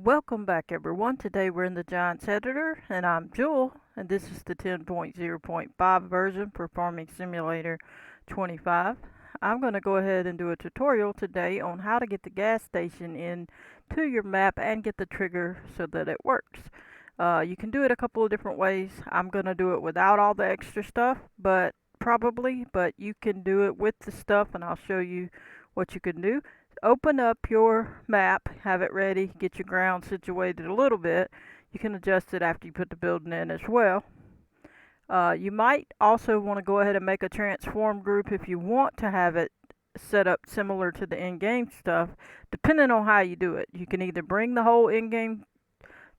Welcome back everyone. Today we're in the Giants editor and I'm Jewel and this is the 10.0.5 version for Farming Simulator 25. I'm going to go ahead and do a tutorial today on how to get the gas station in to your map and get the trigger so that it works. You can do it a couple of different ways. I'm going to do it without all the extra stuff, but you can do it with the stuff and I'll show you what you can do. Open up your map, have it ready, get your ground situated a little bit. You can adjust it after you put the building in as well. You might also want to go ahead and make a transform group if you want to have it set up similar to the in-game stuff, depending on how you do it. You can either bring the whole in-game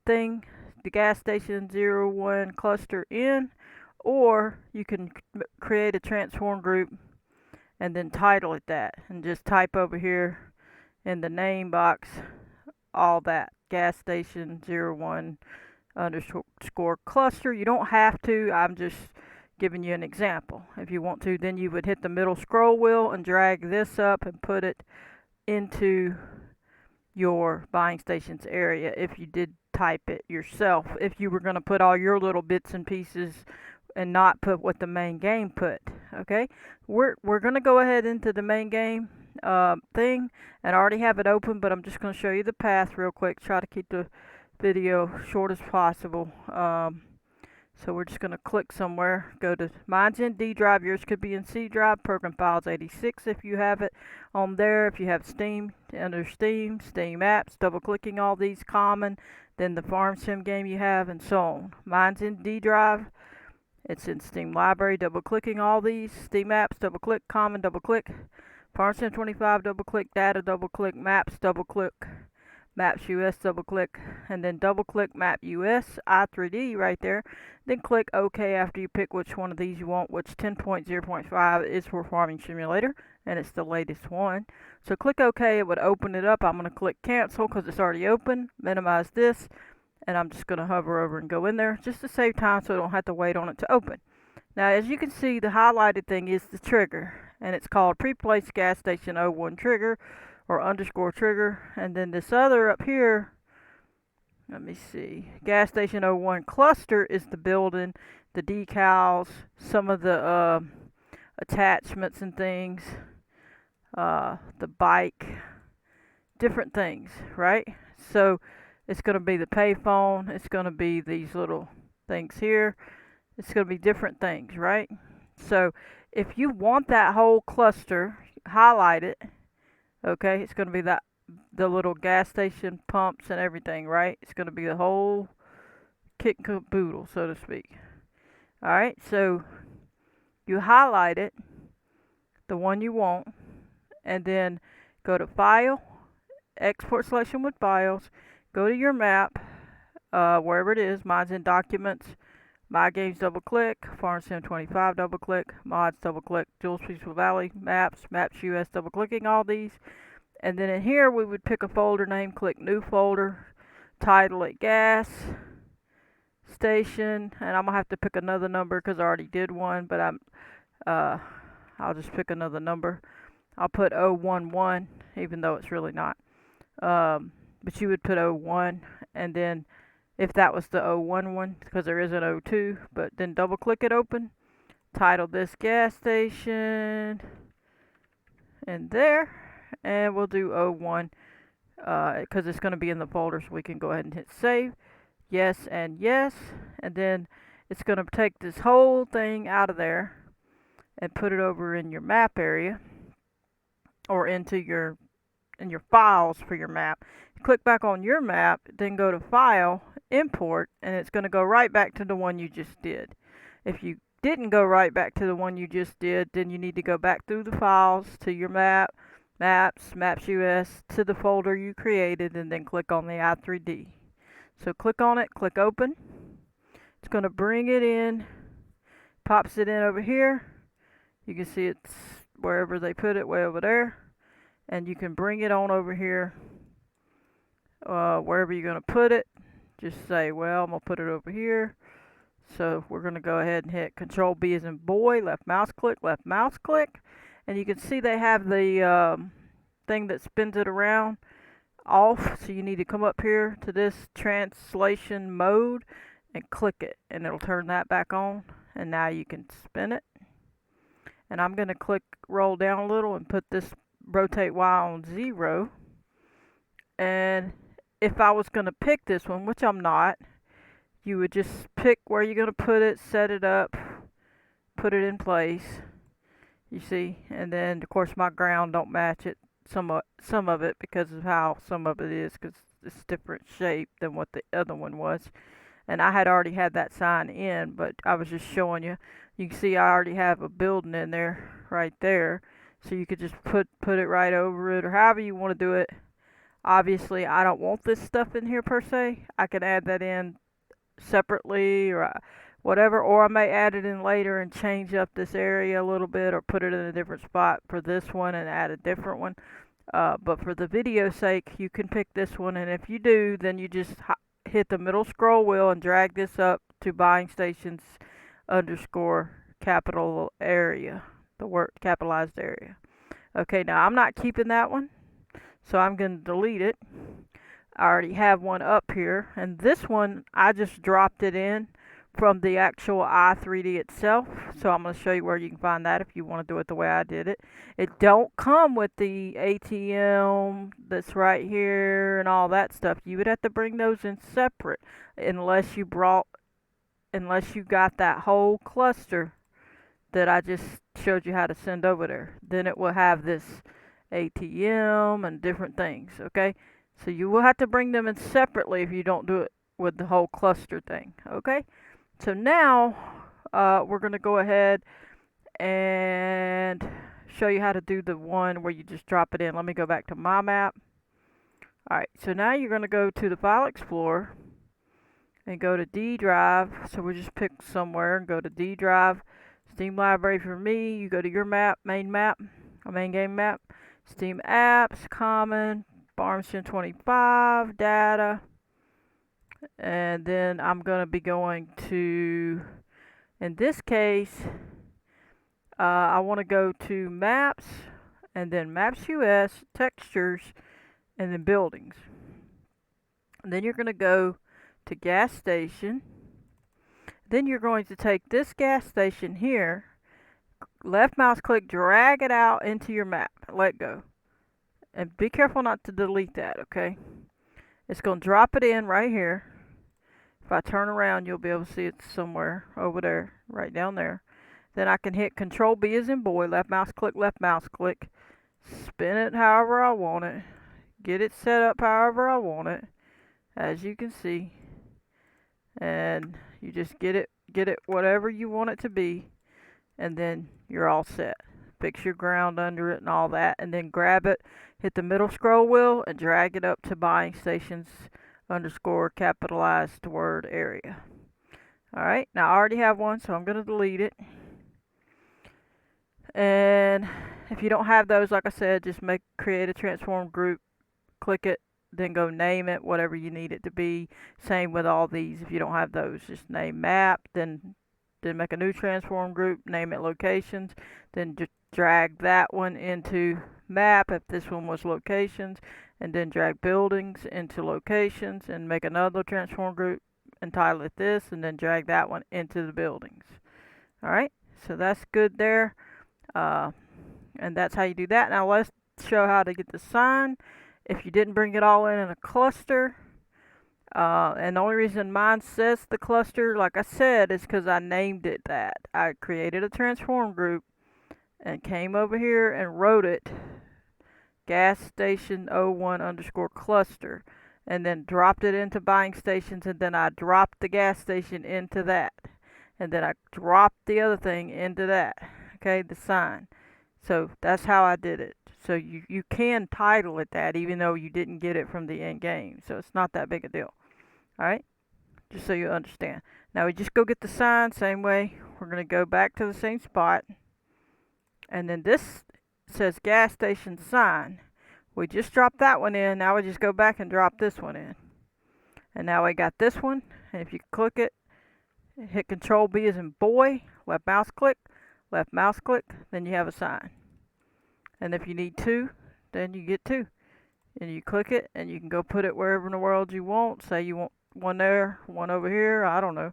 thing, the gas station 01 cluster in, or you can create a transform group and then title it that and just type over here in the name box all that gas station 01 underscore cluster. You don't have to, I'm just giving you an example. If you want to, then you would hit the middle scroll wheel and drag this up and put it into your buying stations area if you did type it yourself, if you were going to put all your little bits and pieces and not put what the main game put. Okay, we're going to go ahead into the main game thing, and I already have it open, but I'm just going to show you the path real quick. Try to keep the video short as possible. So we're just going to click somewhere. Go to, mine's in D drive, yours could be in C drive. Program files 86 if you have it on there. If you have Steam, under Steam apps, double clicking all these common, then the farm sim game you have, and so on. Mine's in D drive. It's in Steam library, double clicking all these. Steam apps, double click, common, double click. Farm sim 25, double click, data, double click, maps, double click, maps US, double click, and then double click map US, I3D right there. Then click OK after you pick which one of these you want, which 10.0.5 is for Farming Simulator, and it's the latest one. So click OK, it would open it up. I'm going to click cancel because it's already open, minimize this, and I'm just going to hover over and go in there just to save time so I don't have to wait on it to open. Now as you can see, the highlighted thing is the trigger, and it's called pre-placed gas station 01 trigger or underscore trigger, and then this other up here, let me see, gas station 01 cluster is the building, the decals, some of the attachments and things, the bike, different things, right? So it's going to be the payphone, it's going to be these little things here, it's going to be different things, right? So if you want that whole cluster, highlight it. Okay, it's going to be the little gas station pumps and everything, right? It's going to be the whole kit and caboodle, so to speak. Alright, so you highlight it, the one you want, and then go to File, Export Selection with Files, go to your map, wherever it is. Mine's in Documents, My Games, double click, Farm Sim 25, double click, Mods, double click, Jules Peaceful Valley, Maps, Maps US, double clicking all these. And then in here we would pick a folder name, click New Folder, title it Gas Station, and I'm going to have to pick another number because I already did one, but I'll just pick another number. I'll put 011, even though it's really not. But you would put 01, and then if that was the 01 one, because there is an 02, but then double click it open, title this gas station, and there, and we'll do 01, because it's going to be in the folder, so we can go ahead and hit save, yes, and then it's going to take this whole thing out of there and put it over in your map area, or into your files for your map. Click back on your map, then go to File, Import, and it's going to go right back to the one you just did. If you didn't go right back to the one you just did, then you need to go back through the files to your map, Maps, Maps US, to the folder you created, and then click on the I3D. So click on it, click Open. It's going to bring it in, pops it in over here. You can see it's wherever they put it, way over there. And you can bring it on over here, wherever you're going to put it. Just say, well, I'm going to put it over here. So we're going to go ahead and hit Control B as in boy, left mouse click, and you can see they have the thing that spins it around. off, so you need to come up here to this translation mode and click it, and it'll turn that back on, and now you can spin it. And I'm going to click roll down a little and put this rotate Y on 0. And if I was going to pick this one, which I'm not, you would just pick where you're going to put it, set it up, put it in place, you see, and then of course my ground don't match it, some of it, because of how some of it is, because it's different shape than what the other one was. And I had already had that sign in, but I was just showing you. You can see I already have a building in there, right there, so you could just put it right over it, or however you want to do it. Obviously I don't want this stuff in here per se. I can add that in separately, or whatever, or I may add it in later and change up this area a little bit, or put it in a different spot for this one and add a different one. But for the video sake, you can pick this one, and if you do, then you just hit the middle scroll wheel and drag this up to buying stations underscore capital area, the word capitalized area. Okay, now I'm not keeping that one, so I'm going to delete it. I already have one up here, and this one I just dropped it in from the actual i3D itself, so I'm going to show you where you can find that if you want to do it the way I did it. It don't come with the ATM that's right here and all that stuff. You would have to bring those in separate unless you got that whole cluster that I just showed you how to send over there. Then it will have this ATM and different things, okay? So you will have to bring them in separately if you don't do it with the whole cluster thing, okay? So now we're going to go ahead and show you how to do the one where you just drop it in. Let me go back to my map. Alright, so now you're going to go to the File Explorer and go to D drive. So we'll just pick somewhere and go to D drive. Steam Library for me. You go to your map, main game map. Steam Apps, Common, FS25, Data. And then I'm going to be going to, in this case, I want to go to Maps, and then Maps US, Textures, and then Buildings. And then you're going to go to Gas Station. Then you're going to take this gas station here, left mouse click, drag it out into your map, let go. And be careful not to delete that, okay? It's going to drop it in right here. If I turn around, you'll be able to see it somewhere over there, right down there. Then I can hit Control B as in boy, left mouse click, spin it however I want it, get it set up however I want it, as you can see. And you just get it whatever you want it to be, and then you're all set. Fix your ground under it and all that, and then grab it, hit the middle scroll wheel, and drag it up to buying stations underscore capitalized word area. Alright, now I already have one, so I'm going to delete it. And if you don't have those, like I said, just create a transform group, click it, then go name it whatever you need it to be. Same with all these. If you don't have those, just name map, then make a new transform group, name it locations, then just drag that one into map if this one was locations, and then drag buildings into locations and make another transform group, entitle it this, and then drag that one into the buildings. Alright, so that's good there. And that's how you do that. Now let's show how to get the sign if you didn't bring it all in a cluster. And the only reason mine says the cluster, like I said, is because I named it that. I created a transform group and came over here and wrote it gas station 01 underscore cluster, and then dropped it into buying stations, and then I dropped the gas station into that, and then I dropped the other thing into that, okay, the sign. So that's how I did it. So you can title it that even though you didn't get it from the end game, so it's not that big a deal. Alright, just so you understand. Now we just go get the sign same way. We're going to go back to the same spot, and then this says gas station sign. We just dropped that one in. Now we just go back and drop this one in, and now we got this one. And if you click it, hit Control B as in boy, left mouse click, then you have a sign. And if you need two, then you get two. and you click it, and you can go put it wherever in the world you want. Say you want one there, one over here. I don't know.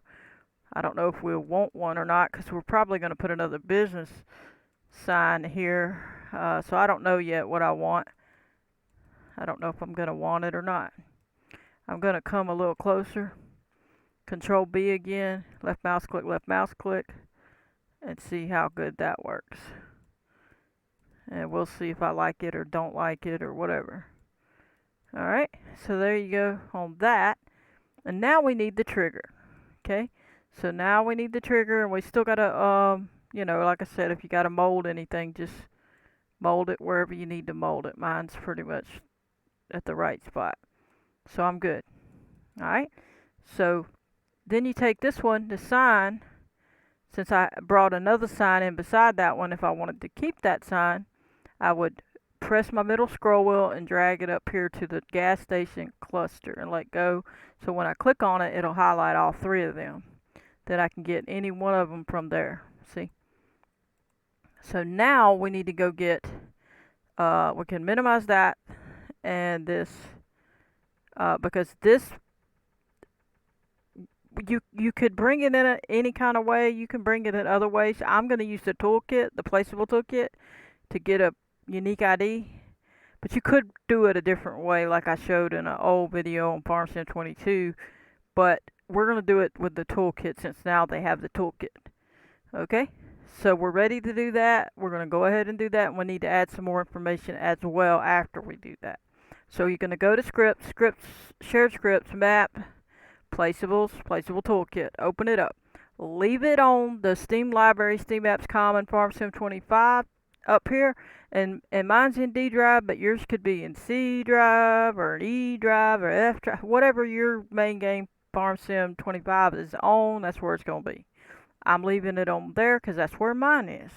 I don't know if we'll want one or not, because we're probably going to put another business sign here. So I don't know yet what I want. I don't know if I'm going to want it or not. I'm going to come a little closer. Control B again, left mouse click, and see how good that works. And we'll see if I like it or don't like it or whatever. Alright, so there you go on that. And now we need the trigger. Okay, so now we need the trigger, and we still gotta, you know, like I said, if you gotta mold anything, just mold it wherever you need to mold it. Mine's pretty much at the right spot. So I'm good. Alright, so then you take this one, the sign, since I brought another sign in beside that one, if I wanted to keep that sign, I would press my middle scroll wheel and drag it up here to the gas station cluster and let go. So when I click on it, it'll highlight all three of them. Then I can get any one of them from there. See? So now we need to go get, we can minimize that and this, because this, you could bring it in any kind of way. You can bring it in other ways. I'm going to use the toolkit, the Placeable toolkit, to get a unique ID. But you could do it a different way, like I showed in an old video on FS25. But we're going to do it with the toolkit, since now they have the toolkit. Okay, so we're ready to do that. We're going to go ahead and do that. And we need to add some more information as well after we do that. So you're going to go to scripts, shared scripts, map, Placeables, Placeable toolkit. Open it up. Leave it on the Steam library, Steam Apps Common, FS25 up here. And mine's in D drive, but yours could be in C drive or an E drive or F drive, whatever your main game FS25 is on. That's where it's going to be. I'm leaving it on there because that's where mine is,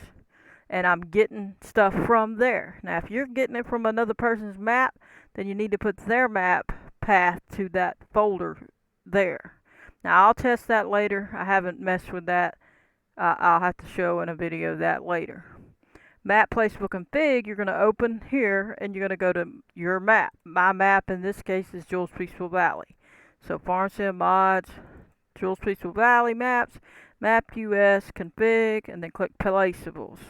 and I'm getting stuff from there. Now, if you're getting it from another person's map, then you need to put their map path to that folder there. Now, I'll test that later. I haven't messed with that. I'll have to show in a video that later. Map Placeable Config, you're going to open here, and you're going to go to your map. My map in this case is Jules Peaceful Valley. So FarmSim mods, Jules Peaceful Valley maps, map US, config, and then click Placeables.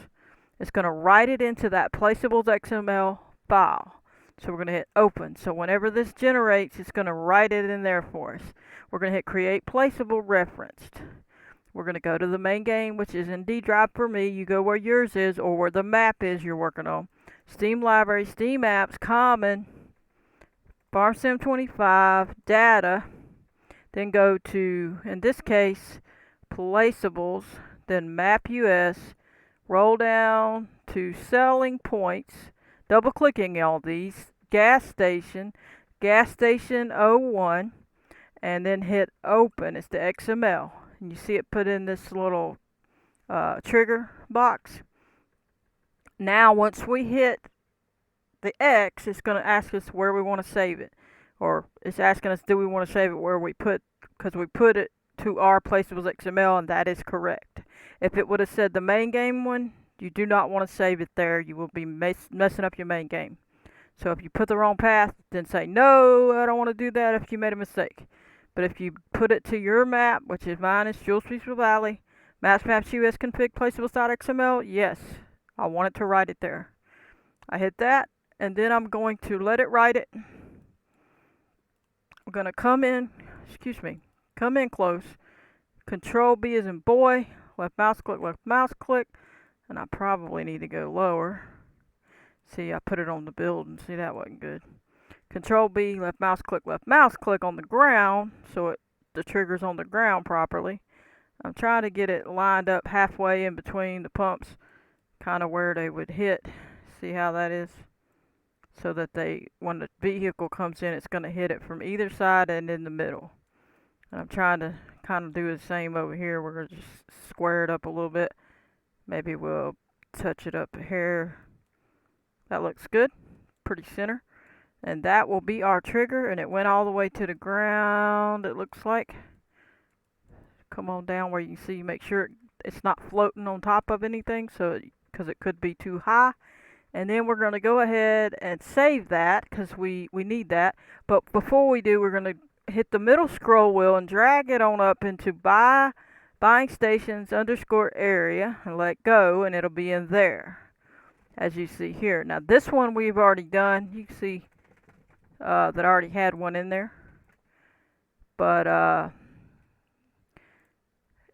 It's going to write it into that Placeables XML file. So we're going to hit open. So whenever this generates, it's going to write it in there for us. We're going to hit create placeable referenced. We're going to go to the main game, which is in D drive for me. You go where yours is or where the map is you're working on. Steam library, Steam apps, common, FarmSim25, data. Then go to, in this case, Placeables, then map US, roll down to selling points, double clicking all these, gas station 01, and then hit open. It's the XML. And you see it put in this little trigger box. Now once we hit the X, it's going to ask us where we want to save it. Or it's asking us, do we want to save it where we put, because we put it to our Placeables XML, and that is correct. If it would have said the main game one, you do not want to save it there. You will be messing up your main game. So if you put the wrong path, then say, no, I don't want to do that if you made a mistake. But if you put it to your map, which is mine, is Jules Peaceful Valley, maps US config placeables.xml, yes, I want it to write it there. I hit that, and then I'm going to let it write it. I'm going to come in close, Control B as in boy, left mouse click, and I probably need to go lower. See, I put it on the build, and see, that wasn't good. Control B, left mouse click on the ground, so the trigger's on the ground properly. I'm trying to get it lined up halfway in between the pumps, kind of where they would hit. See how that is? So that when the vehicle comes in, it's going to hit it from either side and in the middle. And I'm trying to kind of do the same over here. We're going to just square it up a little bit. Maybe we'll touch it up here. That looks good. Pretty center. And that will be our trigger, and it went all the way to the ground, it looks like. Come on down where you can see, make sure it's not floating on top of anything, so because it could be too high. And then we're going to go ahead and save that because we need that. But before we do, we're going to hit the middle scroll wheel and drag it on up into buying stations underscore area and let go, and it'll be in there as you see here. Now this one we've already done. You can see that I already had one in there, but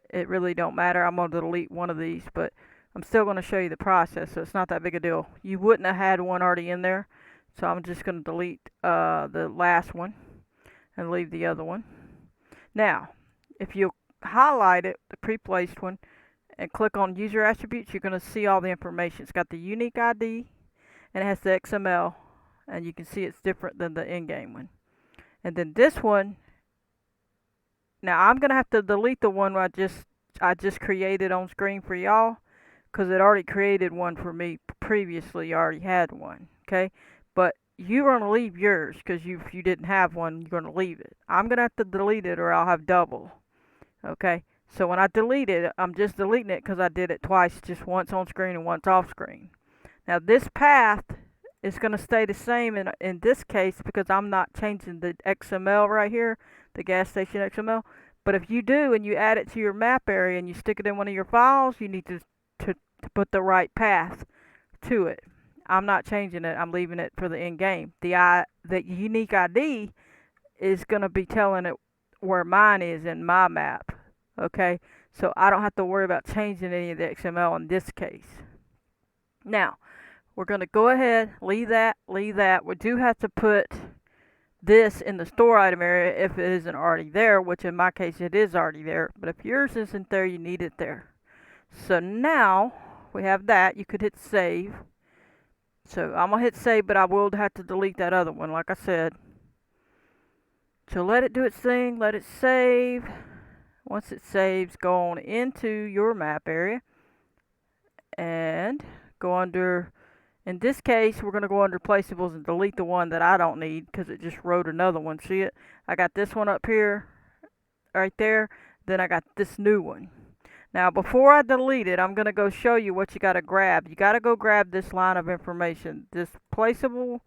it really don't matter. I'm going to delete one of these, but I'm still going to show you the process, so it's not that big a deal. You wouldn't have had one already in there, so I'm just going to delete the last one and leave the other one. Now, if you highlight it, the pre-placed one, and click on user attributes, you're going to see all the information. It's got the unique ID, and it has the XML, and you can see it's different than the in-game one. And then this one, now I'm going to have to delete the one I just created on screen for y'all, because it already created one for me previously. I already had one, okay? But you're going to leave yours, because if you didn't have one, you're going to leave it. I'm going to have to delete it, or I'll have double, okay? So when I delete it, I'm just deleting it because I did it twice, just once on screen and once off screen. Now this path is going to stay the same in this case, because I'm not changing the XML right here, the gas station XML. But if you do and you add it to your map area and you stick it in one of your files, you need to put the right path to it. I'm not changing it. I'm leaving it for the in-game. The unique ID is going to be telling it where mine is in my map. Okay, so I don't have to worry about changing any of the XML in this case. Now, we're going to go ahead, leave that. We do have to put this in the store item area if it isn't already there, which in my case it is already there. But if yours isn't there, you need it there. So now we have that. You could hit save. So I'm going to hit save, but I will have to delete that other one, like I said. So let it do its thing. Let it save. Once it saves, go on into your map area and go under, in this case, we're going to go under placeables and delete the one that I don't need because it just wrote another one. See it? I got this one up here, right there. Then I got this new one. Now, before I delete it, I'm going to go show you what you got to grab. You got to go grab this line of information, this placeable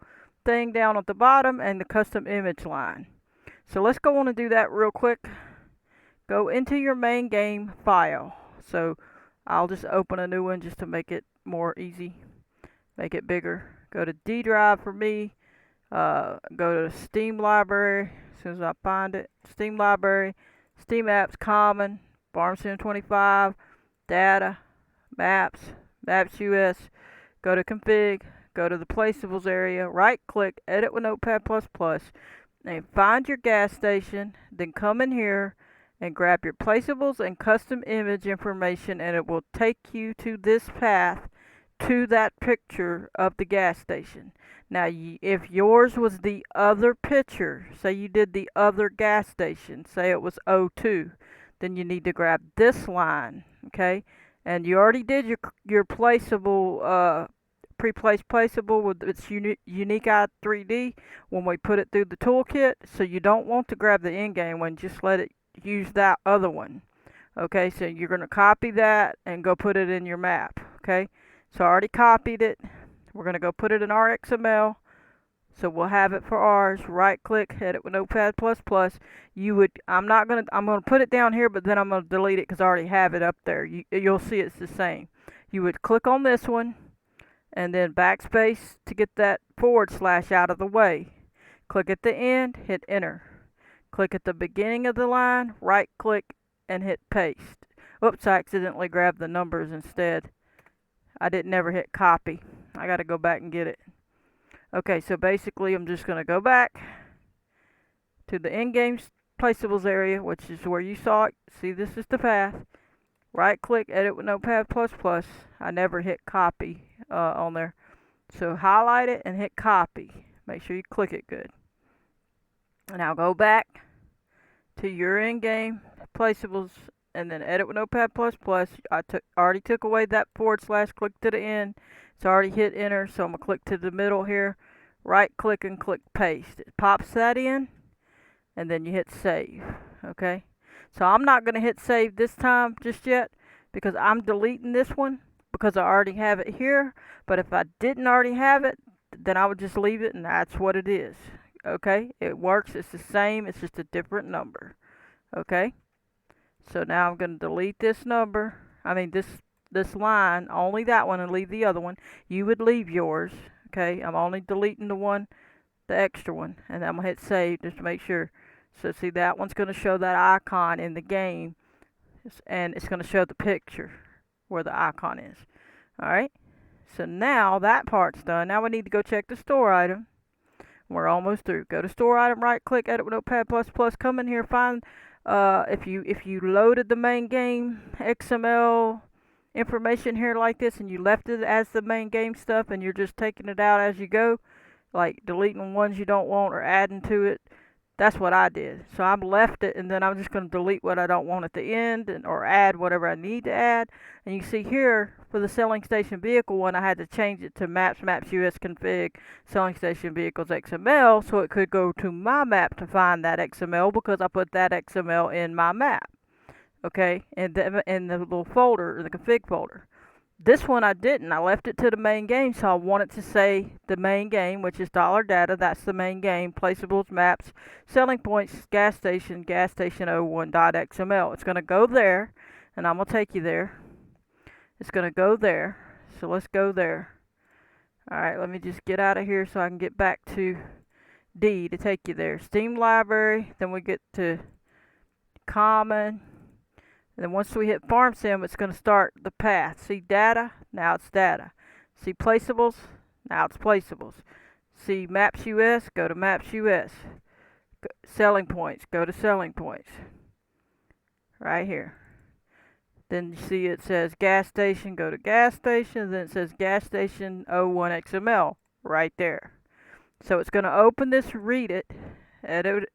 thing down at the bottom and the custom image line. So let's go on and do that real quick. Go into your main game file. So I'll just open a new one just to make it more easy. Make it bigger. Go to D drive for me. Go to Steam library. As soon as I find it. Steam library. Steam apps common. FS25. Data. Maps. Maps US. Go to config. Go to the placeables area. Right click. Edit with Notepad++. And find your gas station. Then come in here and grab your placeables and custom image information, and it will take you to this path to that picture of the gas station. Now if yours was the other picture, say you did the other gas station, say it was O2, then you need to grab this line, okay? And you already did your placeable pre-placed placeable with its unique i3D when we put it through the toolkit, so you don't want to grab the in-game one, just let it use that other one. Okay, so you're going to copy that and go put it in your map. Okay, so I already copied it. We're going to go put it in our XML, so we'll have it for ours. Right click, edit with Notepad++. I'm going to put it down here, but then I'm going to delete it because I already have it up there. You'll see it's the same. You would click on this one and then backspace to get that / out of the way. Click at the end, hit enter. Click at the beginning of the line, right click, and hit paste. Oops, I accidentally grabbed the numbers instead. I didn't never hit copy. I got to go back and get it. Okay, so basically I'm just going to go back to the in-game placeables area, which is where you saw it. See, this is the path. Right click, edit with Notepad++. I never hit copy on there. So highlight it and hit copy. Make sure you click it good. Now go back to your in-game placeables and then edit with Notepad++. I already took away that / click to the end. It's already hit enter, so I'm going to click to the middle here. Right click and click paste. It pops that in and then you hit save. Okay, so I'm not going to hit save this time just yet because I'm deleting this one. because I already have it here. But if I didn't already have it, then I would just leave it, and that's what it is. Okay, it works. It's the same. It's just a different number. Okay, so now I'm going to delete this number. I mean this line, only that one, and leave the other one. You would leave yours. Okay, I'm only deleting the extra one, and I'm gonna hit save just to make sure. So see, that one's gonna show that icon in the game, and it's gonna show the picture where the icon is. Alright, so now that part's done. Now we need to go check the store item. We're almost through. Go to store item, right click, edit with Notepad++, come in here, find if you loaded the main game XML information here like this, and you left it as the main game stuff, and you're just taking it out as you go, like deleting ones you don't want or adding to it. That's what I did. So I've left it, and then I'm just going to delete what I don't want at the end, or add whatever I need to add. And you see here for the selling station vehicle one, I had to change it to maps US config selling station vehicles XML, so it could go to my map to find that XML, because I put that XML in my map. Okay, in the little folder, in the config folder. This one I didn't. I left it to the main game, so I want it to say the main game, which is $data. That's the main game. Placeables, maps, selling points, gas station 01.xml. It's going to go there, and I'm going to take you there. It's going to go there. So let's go there. Alright, let me just get out of here so I can get back to D to take you there. Steam library, then we get to common. And then once we hit Farm Sim, it's going to start the path. See data? Now it's data. See placeables? Now it's placeables. See Maps US? Go to Maps US. Selling points? Go to selling points. Right here. Then you see it says gas station? Go to gas station. Then it says gas station 01XML. Right there. So it's going to open this, read it, edit.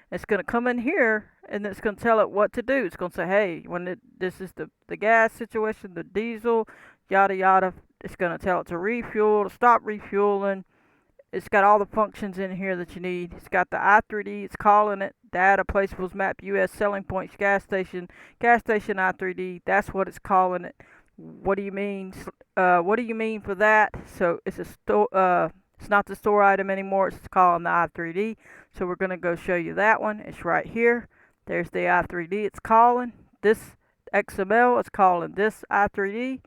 It's going to come in here, and it's going to tell it what to do. It's going to say, hey, this is the gas situation, the diesel, yada yada. It's going to tell it to refuel, to stop refueling. It's got all the functions in here that you need. It's got the i3D. It's calling it data, placeables, map US, selling points, gas station i3D. That's what it's calling it. What do you mean? What do you mean for that? So it's a store. It's not the store item anymore. It's calling the i3D. So we're going to go show you that one. It's right here. There's the i3D. It's calling this XML. It's calling this i3D.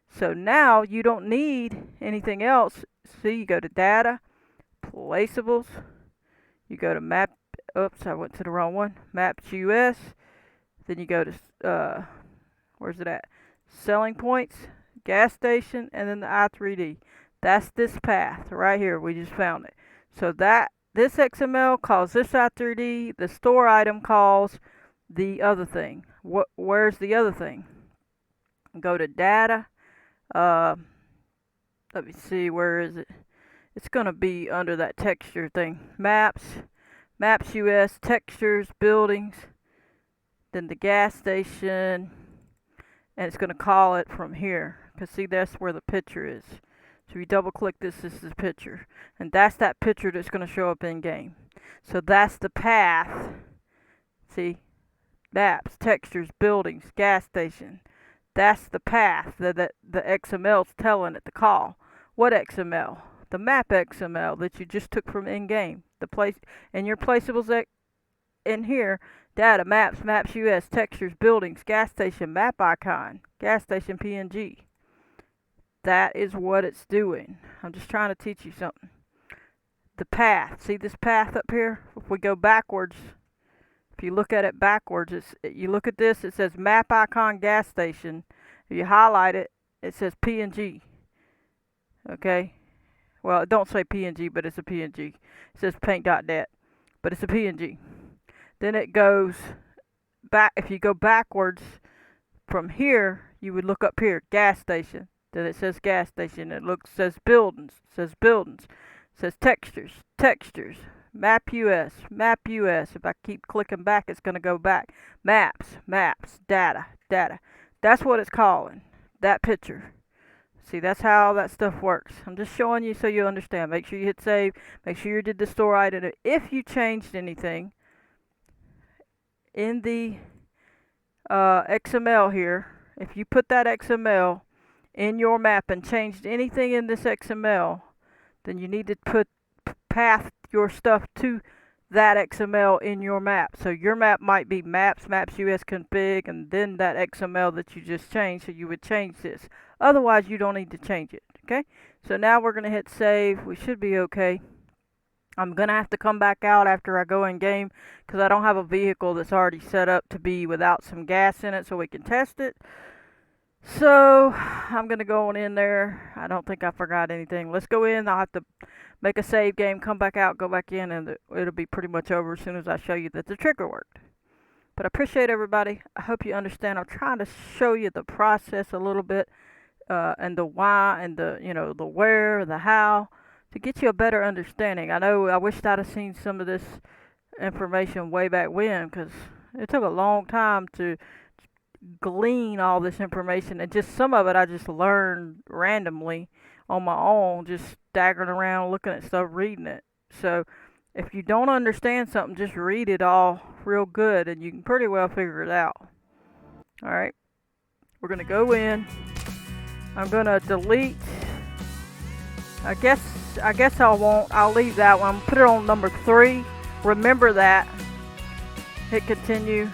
So now you don't need anything else. See, you go to data, placeables. You go to map. Oops, I went to the wrong one. Maps US. Then you go to, where's it at? Selling points, gas station, and then the i3D. That's this path right here. We just found it. So this XML calls this i3D. The store item calls the other thing. Where's the other thing? Go to data. Let me see. Where is it? It's going to be under that texture thing. Maps US, textures, buildings. Then the gas station. And it's going to call it from here. Because see, that's where the picture is. So you double click this is the picture. And that's that picture that's going to show up in game. So that's the path. See? Maps, textures, buildings, gas station. That's the path that the XML's telling it to call. What XML? The map XML that you just took from in game. The place and your placeables in here. Data, maps US, textures, buildings, gas station, map icon, gas station PNG. That is what it's doing. I'm just trying to teach you something. The path. See this path up here? If we go backwards, if you look at it backwards, you look at this, it says map icon gas station. If you highlight it, it says PNG. Okay? Well, it don't say PNG, but it's a PNG. It says paint.net, but it's a PNG. Then it goes back. If you go backwards from here, you would look up here, gas station. Then it says gas station. It says buildings. It says textures. Map US. If I keep clicking back, it's going to go back. Maps, data. That's what it's calling. That picture. See, that's how that stuff works. I'm just showing you so you understand. Make sure you hit save. Make sure you did the store item. If you changed anything in the XML here, if you put that XML in your map and changed anything in this XML, then you need to path your stuff to that XML in your map. So your map might be maps US config, and then that XML that you just changed, so you would change this. Otherwise, you don't need to change it, okay? So now we're going to hit save. We should be okay. I'm going to have to come back out after I go in game because I don't have a vehicle that's already set up to be without some gas in it so we can test it. So I'm going to go on in there. I don't think I forgot anything. Let's go in. I'll have to make a save game, come back out, go back in, and it'll be pretty much over as soon as I show you that the trigger worked. But I appreciate everybody. I hope you understand. I'm trying to show you the process a little bit, and the why, and the the where, the how, to get you a better understanding. I know I wished I'd have seen some of this information way back when, because it took a long time to glean all this information, and just some of it I just learned randomly on my own, just staggering around looking at stuff, reading it. So if you don't understand something, just read it all real good and you can pretty well figure it out. Alright, we're gonna go in. I'm gonna delete, I guess I'll leave that one, put it on number 3. Remember that. Hit continue,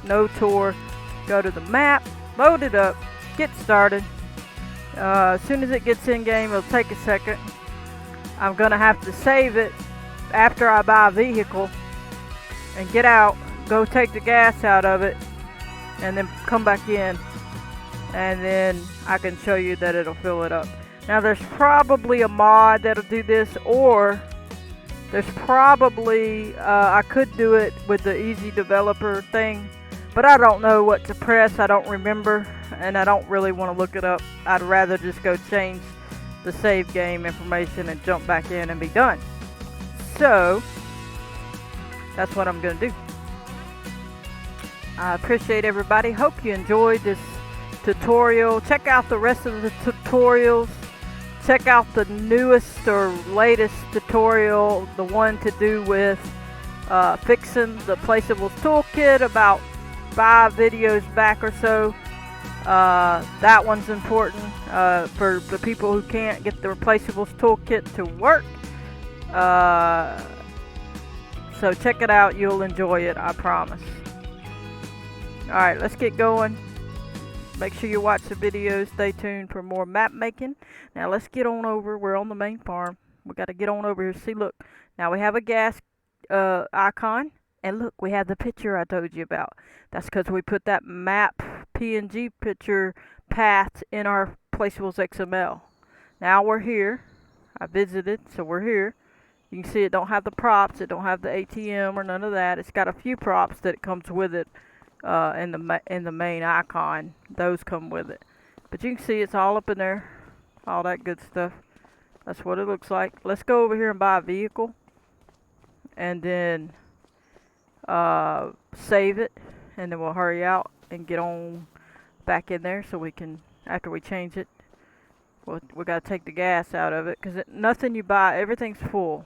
no tour. Go to the map, load it up, get started. As soon as it gets in game, it'll take a second. I'm gonna have to save it after I buy a vehicle and get out, go take the gas out of it, and then come back in, and then I can show you that it'll fill it up. Now there's probably a mod that'll do this, or there's probably I could do it with the easy developer thing, but I don't know what to press. I don't remember, and I don't really want to look it up. I'd rather just go change the save game information and jump back in and be done. So that's what I'm going to do. I appreciate everybody. Hope you enjoyed this tutorial. Check out the rest of the tutorials. Check out the newest or latest tutorial, the one to do with fixing the Placeable Toolkit, about 5 videos back or so. That one's important for the people who can't get the Replaceables Toolkit to work. So check it out. You'll enjoy it, I promise. Alright, let's get going. Make sure you watch the videos. Stay tuned for more map making. Now let's get on over. We're on the main farm. We got to get on over here. See, look. Now we have a gas icon. And look, we have the picture I told you about. That's because we put that map PNG picture path in our Placeables XML. Now we're here. I visited, so we're here. You can see it don't have the props. It don't have the ATM or none of that. It's got a few props that it comes with it in the main icon. Those come with it. But you can see it's all up in there. All that good stuff. That's what it looks like. Let's go over here and buy a vehicle. And then save it, and then we'll hurry out and get on back in there so we can, after we change it, we got to take the gas out of it, because nothing you buy, everything's full.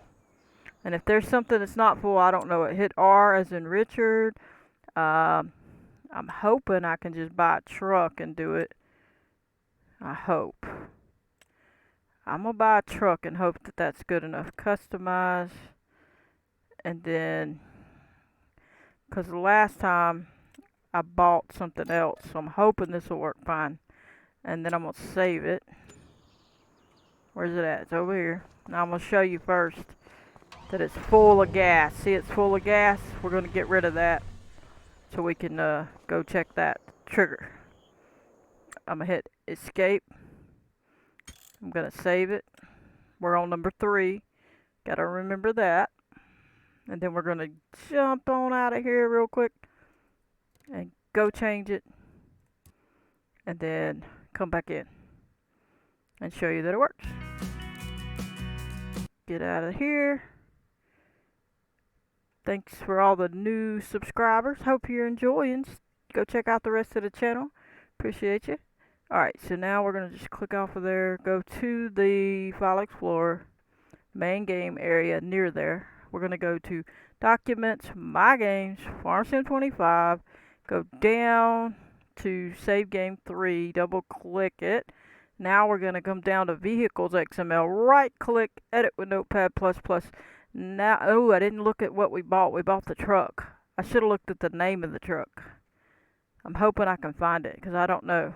And if there's something that's not full, I don't know it. Hit R as in Richard. I'm hoping I can just buy a truck and do it. I hope. I'm gonna buy a truck and hope that that's good enough. Customize, and then, because the last time I bought something else, so I'm hoping this will work fine. And then I'm going to save it. Where's it at? It's over here. Now I'm going to show you first that it's full of gas. See, it's full of gas. We're going to get rid of that so we can go check that trigger. I'm going to hit escape. I'm going to save it. We're on number 3. Got to remember that. And then we're going to jump on out of here real quick and go change it. And then come back in and show you that it works. Get out of here. Thanks for all the new subscribers. Hope you're enjoying. Go check out the rest of the channel. Appreciate you. Alright, so now we're going to just click off of there. Go to the File Explorer main game area near there. We're going to go to Documents, My Games, Farm Sim 25. Go down to Save Game 3. Double click it. Now we're going to come down to Vehicles XML, right click, edit with Notepad++. Now, oh, I didn't look at what we bought. We bought the truck. I should have looked at the name of the truck. I'm hoping I can find it because I don't know.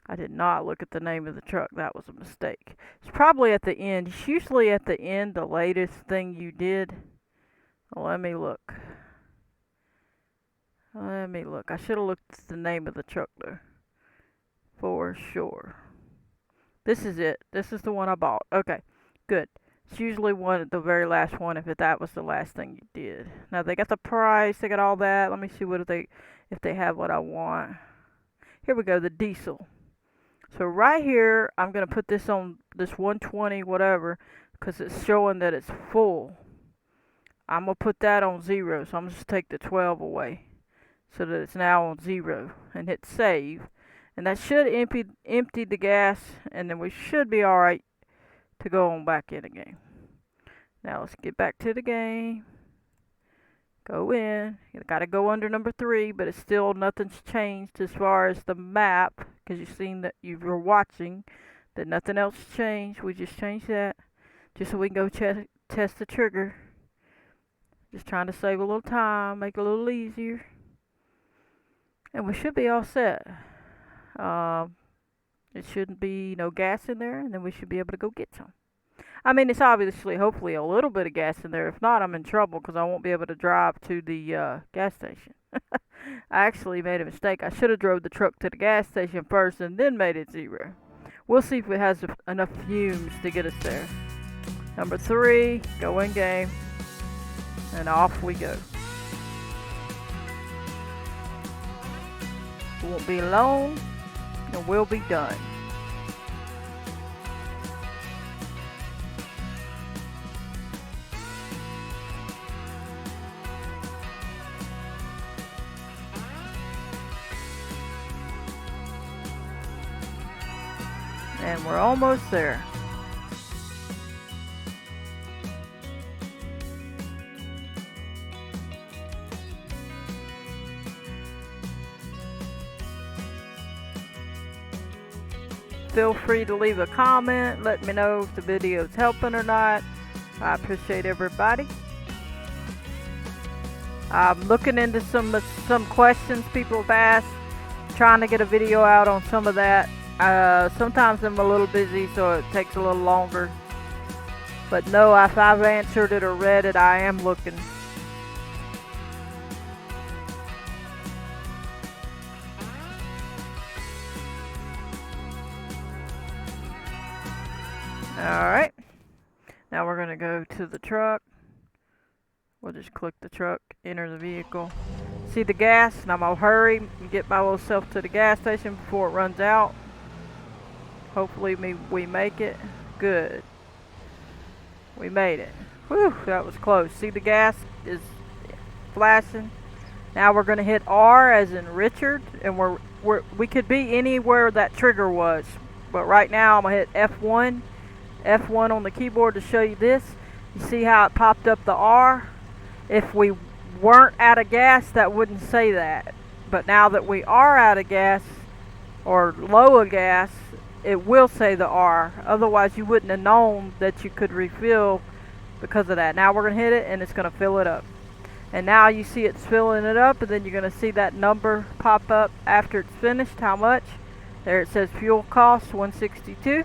I did not look at the name of the truck. That was a mistake. It's probably at the end. It's usually at the end, the latest thing you did. Let me look. I should have looked at the name of the truck though. For sure. This is it. This is the one I bought. Okay, good. It's usually the very last one if that was the last thing you did. Now they got the price, they got all that. Let me see if they have what I want. Here we go, the diesel. So right here, I'm gonna put this on this 120 whatever, because it's showing that it's full. I'm gonna put that on 0, so I'm just take the 12 away, so that it's now on 0, and hit save. And that should empty the gas, and then we should be alright to go on back in again. Now let's get back to the game. Go in. You gotta go under number 3, but it's still nothing's changed as far as the map, because you've seen that you were watching that nothing else changed. We just changed that just so we can go test the trigger. Just trying to save a little time, make it a little easier, and we should be all set. It shouldn't be no gas in there, and then we should be able to go get some. I mean, it's obviously, hopefully, a little bit of gas in there. If not, I'm in trouble because I won't be able to drive to the gas station. I actually made a mistake. I should have drove the truck to the gas station first and then made it 0. We'll see if it has enough fumes to get us there. Number 3, go in game, and off we go. It won't be long, and we'll be done. And we're almost there. Feel free to leave a comment. Let me know if the video is helping or not. I appreciate everybody. I'm looking into some questions people have asked. Trying to get a video out on some of that. Sometimes I'm a little busy, so it takes a little longer. But no, if I've answered it or read it, I am looking. Alright, now we're going to go to the truck. We'll just click the truck, enter the vehicle. See the gas, and I'm going to hurry and get my little self to the gas station before it runs out. Hopefully we make it. Good. We made it. Whew, that was close. See the gas is flashing. Now we're going to hit R as in Richard, and we could be anywhere that trigger was. But right now I'm going to hit F1. F1 on the keyboard to show you this. You see how it popped up the R? If we weren't out of gas, that wouldn't say that. But now that we are out of gas, or low of gas, it will say the R. Otherwise you wouldn't have known that you could refill because of that. Now we're going to hit it and it's going to fill it up. And now you see it's filling it up, and then you're going to see that number pop up after it's finished, how much. There it says fuel cost 162.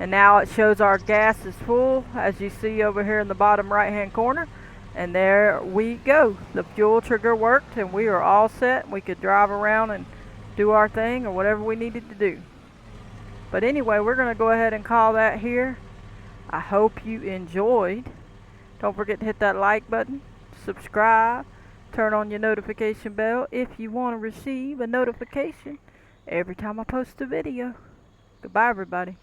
And now it shows our gas is full, as you see over here in the bottom right hand corner. And there we go. The fuel trigger worked, and we are all set. We could drive around and do our thing or whatever we needed to do. But anyway, we're going to go ahead and call that here. I hope you enjoyed. Don't forget to hit that like button, subscribe, turn on your notification bell if you want to receive a notification every time I post a video. Goodbye, everybody.